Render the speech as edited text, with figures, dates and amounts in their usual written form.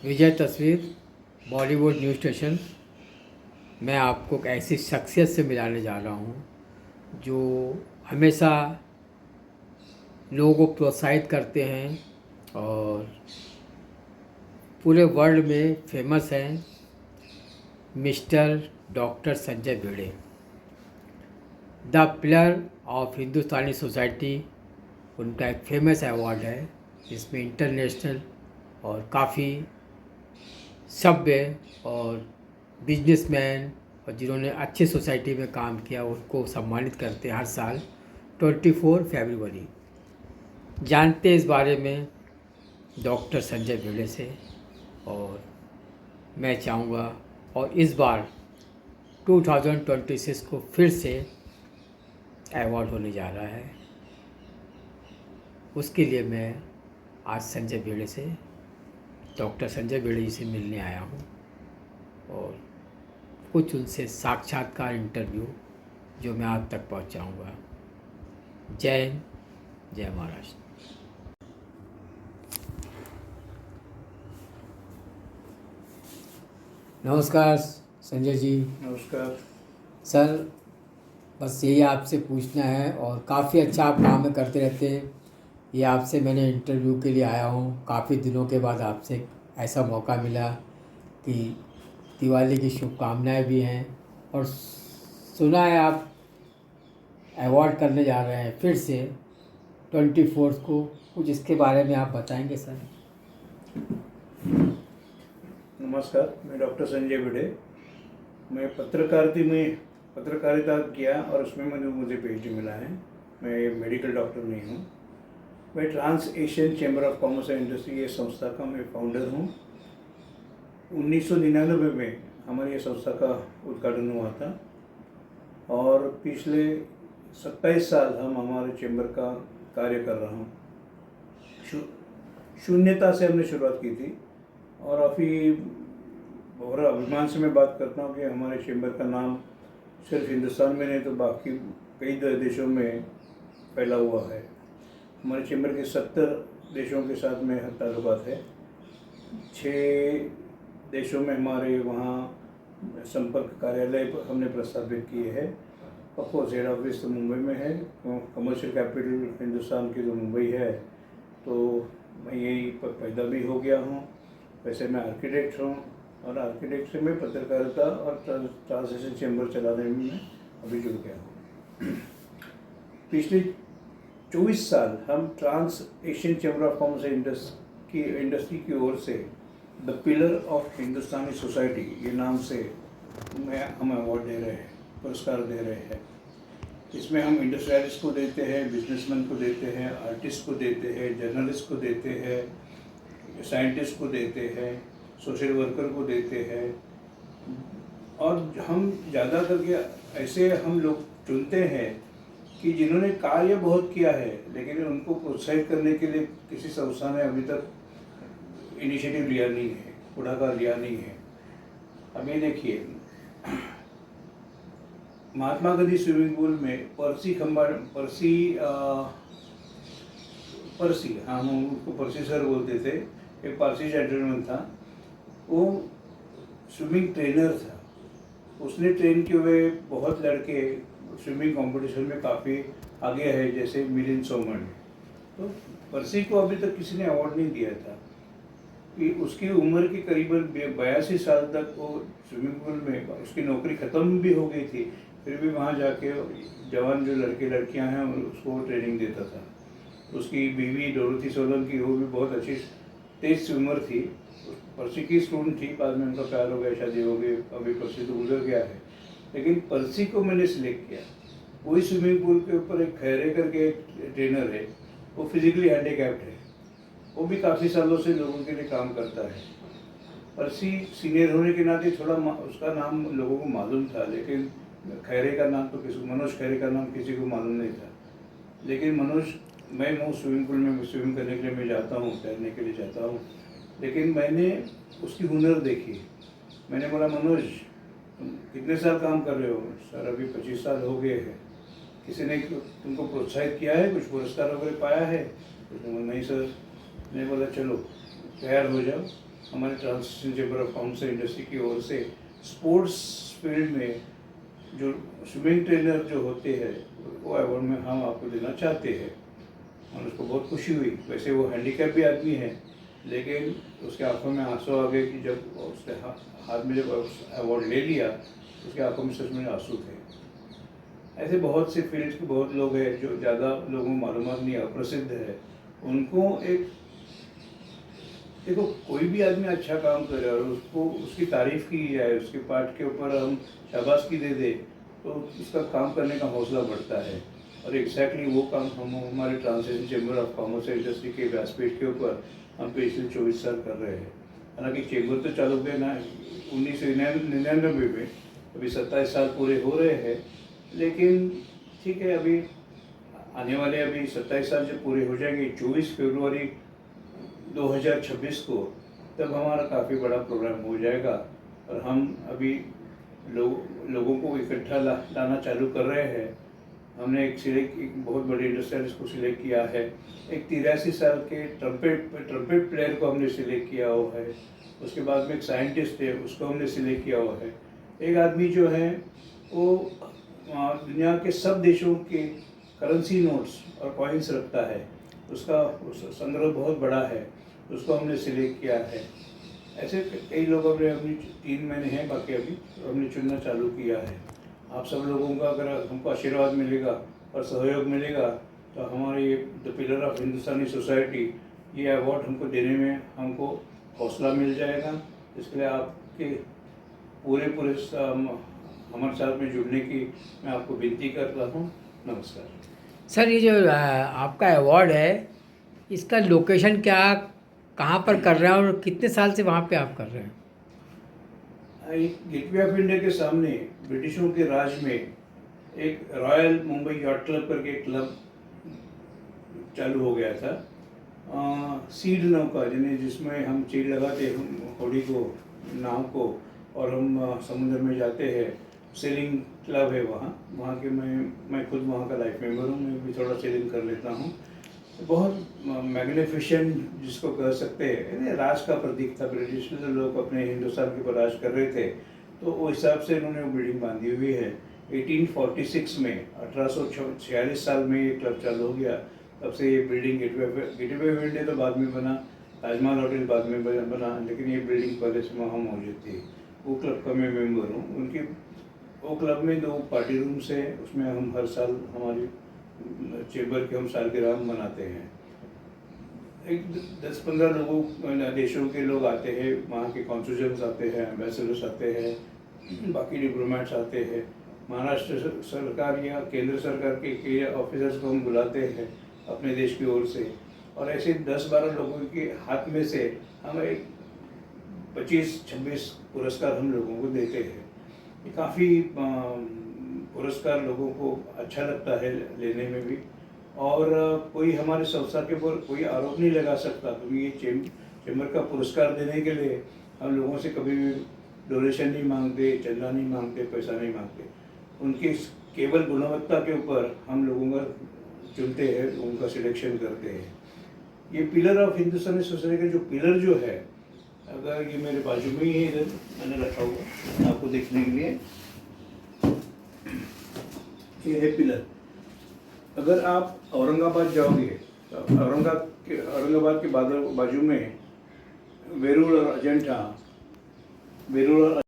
विजय तस्वीर Bollywood news station. मैं आपको एक ऐसी शख्सियत से मिलाने जा रहा हूँ जो हमेशा लोगों को प्रोत्साहित करते हैं और पूरे वर्ल्ड में फेमस हैं। Mister doctor Sanjay Bhide, the pillar of Hindustani society, उनका एक फेमस अवार्ड है जिसमें इंटरनेशनल और काफ़ी सभ्य और बिजनेसमैन और जिन्होंने अच्छी सोसाइटी में काम किया उनको सम्मानित करते हैं हर साल 24 फरवरी। जानते इस बारे में डॉक्टर संजय भिड़े से, और मैं चाहूँगा और इस बार 2026 को फिर से अवार्ड होने जा रहा है। उसके लिए मैं आज संजय भिड़े से, डॉक्टर संजय भिड़े जी से मिलने आया हूँ और कुछ उनसे साक्षात्कार इंटरव्यू जो मैं आप तक पहुँचाऊँगा। जय हिंद, जय महाराष्ट्र। नमस्कार संजय जी। नमस्कार सर, बस यही आपसे पूछना है और काफ़ी अच्छा आप काम करते रहते हैं। ये आपसे मैंने इंटरव्यू के लिए आया हूँ, काफ़ी दिनों के बाद आपसे ऐसा मौका मिला कि दिवाली की शुभकामनाएं भी हैं और सुना है आप अवार्ड करने जा रहे हैं फिर से 24 को। कुछ इसके बारे में आप बताएंगे सर? नमस्कार, मैं डॉक्टर संजय भिड़े। मैं पत्रकारिता किया और उसमें मुझे पीएचडी मिला है। मैं मेडिकल डॉक्टर नहीं हूँ। मैं trans Asian chamber of commerce and industry ये संस्था का मैं फाउंडर हूँ। 1999 में हमारी ये संस्था का उद्घाटन हुआ था और पिछले 27 साल हम हमारे चैम्बर का कार्य कर रहा हूँ। शून्यता से हमने शुरुआत की थी और अभी और अभिमान से मैं बात करता हूँ कि हमारे चैम्बर का नाम सिर्फ हिंदुस्तान में नहीं तो बाकी कई देशों में फैला हुआ है। हमारे चैम्बर के 70 देशों के साथ में ताल्लुकात है। 6 देशों में हमारे वहाँ संपर्क कार्यालय हमने प्रस्तावित किए हैं। ऑफकोर्स हेड ऑफिस तो मुंबई में है, कमर्शियल कैपिटल हिंदुस्तान की जो मुंबई है, तो मैं यही पैदा भी हो गया हूँ। वैसे मैं आर्किटेक्ट हूँ और आर्किटेक्ट से मैं पत्रकारिता और ट्रांस एशियन चैम्बर चलाने में मैं अभी जुड़ गया हूँ। पिछले 24 साल हम trans Asian chamber of commerce industry की ओर से the pillar of Hindustani society ये नाम से हम अवार्ड दे रहे हैं, पुरस्कार दे रहे हैं। इसमें हम इंडस्ट्रियलिस्ट को देते हैं, बिजनेसमैन को देते हैं, आर्टिस्ट को देते हैं, जर्नलिस्ट को देते हैं, साइंटिस्ट को देते हैं, सोशल वर्कर को देते हैं। और हम ज़्यादा करके ऐसे हम लोग चुनते हैं कि जिन्होंने कार्य बहुत किया है लेकिन उनको प्रोत्साहित करने के लिए किसी संस्था ने अभी तक इनिशिएटिव लिया नहीं है, पुढाकार लिया नहीं है। अब ये देखिए, महात्मा गांधी स्विमिंग पूल में परसी हम उसको परसी सर बोलते थे, एक पारसी जेंटलमैन था। वो स्विमिंग ट्रेनर था। उसने ट्रेन किए हुए बहुत लड़के स्विमिंग कंपटीशन में काफ़ी आगे है, जैसे मिलिंद सोमन। तो परसी को अभी तक किसी ने अवार्ड नहीं दिया था कि उसकी उम्र की करीबन 82 साल तक वो स्विमिंग पूल में, उसकी नौकरी ख़त्म भी हो गई थी, फिर भी वहाँ जाके जवान जो लड़के लड़कियाँ हैं उसको ट्रेनिंग देता था। उसकी बीवी डोरोथी सोलंकी, वो भी बहुत अच्छी तेज स्विमर थी। परसी की स्टूडेंट थी, बाद में उनका प्यार हो गया, शादी हो गई, अभी परसी तो गुजर गया है। लेकिन परसी को मैंने सिलेक्ट किया। वही स्विमिंग पूल के ऊपर एक खैरे करके एक ट्रेनर है, वो फिजिकली हैंडीकैप्ड है, वो भी काफ़ी सालों से लोगों के लिए काम करता है। परसी सीनियर होने के नाते थोड़ा उसका नाम लोगों को मालूम था, लेकिन खैरे का नाम तो मनोज खैरे का नाम किसी को मालूम नहीं था। लेकिन मनोज, मैं स्विमिंग पूल में स्विमिंग करने के लिए मैं जाता हूँ, तैरने के लिए जाता हूँ, लेकिन मैंने उसकी हुनर देखी। मैंने बोला, मनोज तुम कितने साल काम कर रहे हो? सर अभी 25 साल हो गए हैं। किसी ने तुमको प्रोत्साहित किया है, कुछ पुरस्कार वगैरह पाया है? तो नहीं सर। मैंने बोला चलो तैयार हो जाओ, हमारे translation chamber of commerce and industry की ओर से स्पोर्ट्स फील्ड में जो स्विमिंग ट्रेनर जो होते हैं वो अवार्ड में हम आपको देना चाहते हैं और उसको बहुत खुशी हुई। वैसे वो हैंडीकैप भी आदमी है, लेकिन उसके आंखों में आंसू आ गए कि जब उसके हाथ में जब अवार्ड ले लिया उसके आंखों में सच में आंसू थे। ऐसे बहुत से फील्ड के बहुत लोग हैं जो ज़्यादा लोगों को मालूमात नहीं, अप्रसिद्ध है। उनको एक देखो, कोई भी आदमी अच्छा काम करे और उसको उसकी तारीफ की जाए, उसके पार्ट के ऊपर हम शाबाशी दे दे तो उसका काम करने का हौसला बढ़ता है। और एग्जैक्टली वो काम हम हमारे translation chamber of commerce and industry के व्यासपीठ के ऊपर हम पिछले 24 साल कर रहे हैं। हालांकि चैम्बर तो चालू हुए ना 1999 में, अभी 27 साल पूरे हो रहे हैं, लेकिन ठीक है, अभी आने वाले अभी 27 साल जब पूरे हो जाएंगे 24 फरवरी 2026 को, तब हमारा काफ़ी बड़ा प्रोग्राम हो जाएगा और हम अभी लोगों को इकट्ठा लाना चालू कर रहे हैं। हमने एक बहुत बड़े इंडस्ट्रियलिस्ट को सिलेक्ट किया है, एक 83 साल के ट्रम्पेट प्लेयर को हमने सिलेक्ट किया हुआ है, उसके बाद में एक साइंटिस्ट है उसको हमने सिलेक्ट किया हुआ है, एक आदमी जो है वो दुनिया के सब देशों के करेंसी नोट्स और कॉइन्स रखता है, उसका संग्रह बहुत बड़ा है, उसको हमने सिलेक्ट किया है। ऐसे कई लोग हमने अभी 3 महीने हैं बाकी, अभी हमने चुनना चालू किया है। आप सब लोगों का अगर हमको आशीर्वाद मिलेगा और सहयोग मिलेगा तो हमारी the pillar of Hindustani society ये अवार्ड हमको देने में हमको हौसला मिल जाएगा। इसके लिए आपके पूरे हमारे साथ में जुड़ने की मैं आपको विनती करता हूँ। नमस्कार सर। ये जो आपका अवार्ड है, इसका लोकेशन क्या, कहाँ पर कर रहे हैं और कितने साल से वहाँ पे आप कर रहे हैं? गेटवे ऑफ इंडिया के सामने ब्रिटिशों के राज में एक रॉयल मुंबई यॉट क्लब करके एक क्लब चालू हो गया था। सीड नौका जिसमें हम चीड़ लगाते हैं होड़ी को, नाव को, और हम समुद्र में जाते हैं। सेलिंग क्लब है वहाँ के मैं खुद वहाँ का लाइफ मेंबर हूँ, मैं भी थोड़ा सेलिंग कर लेता हूँ। बहुत मैग्निफिशेंट जिसको कह सकते हैं, राज का प्रतीक था। ब्रिटिश लोग अपने हिंदुस्तान के ऊपर राज कर रहे थे, तो वो हिसाब से इन्होंने वो बिल्डिंग बांधी हुई है। 1846 में 1846 साल में ये क्लब चालू हो गया, तब से ये बिल्डिंग गेटवे ऑफ इंडिया तो बाद में बना, ताजमहल होटल बाद में बना, लेकिन ये बिल्डिंग पहले से वहाँ मौजूद थी। वो क्लब का मैं मेम्बर हूँ। उनके वो क्लब में 2 पार्टी रूम्स है, उसमें हम हर साल हमारी चैम्बर के हम सालगिरह मनाते हैं। एक 10-15 लोगों देशों के लोग आते हैं, वहाँ के कॉन्सुलेट्स आते हैं, एम्बेसडर्स आते हैं, बाकी डिप्लोमेट्स आते हैं। महाराष्ट्र सरकार या केंद्र सरकार के ऑफिसर्स को हम बुलाते हैं अपने देश की ओर से, और ऐसे 10-12 लोगों के हाथ में से हम एक 25-26 पुरस्कार हम लोगों को देते हैं। ये काफ़ी पुरस्कार लोगों को अच्छा लगता है लेने में भी, और कोई हमारे संस्था के ऊपर कोई आरोप नहीं लगा सकता, क्योंकि ये चैम्बर का पुरस्कार देने के लिए हम लोगों से कभी भी डोनेशन नहीं मांगते, चंदा नहीं मांगते, पैसा नहीं मांगते। उनकी केवल गुणवत्ता के ऊपर हम लोगों का चुनते हैं, उनका सिलेक्शन करते हैं। ये पिलर ऑफ हिंदुस्तानी सोसाइटी का जो पिलर जो है, अगर ये मेरे बाजू में ही है, इधर मैंने रखा हुआ आपको देखने के लिए, ये है पिलर। अगर आप औरंगाबाद जाओगे तो औरंगाबाद के बाजू में वेरूल और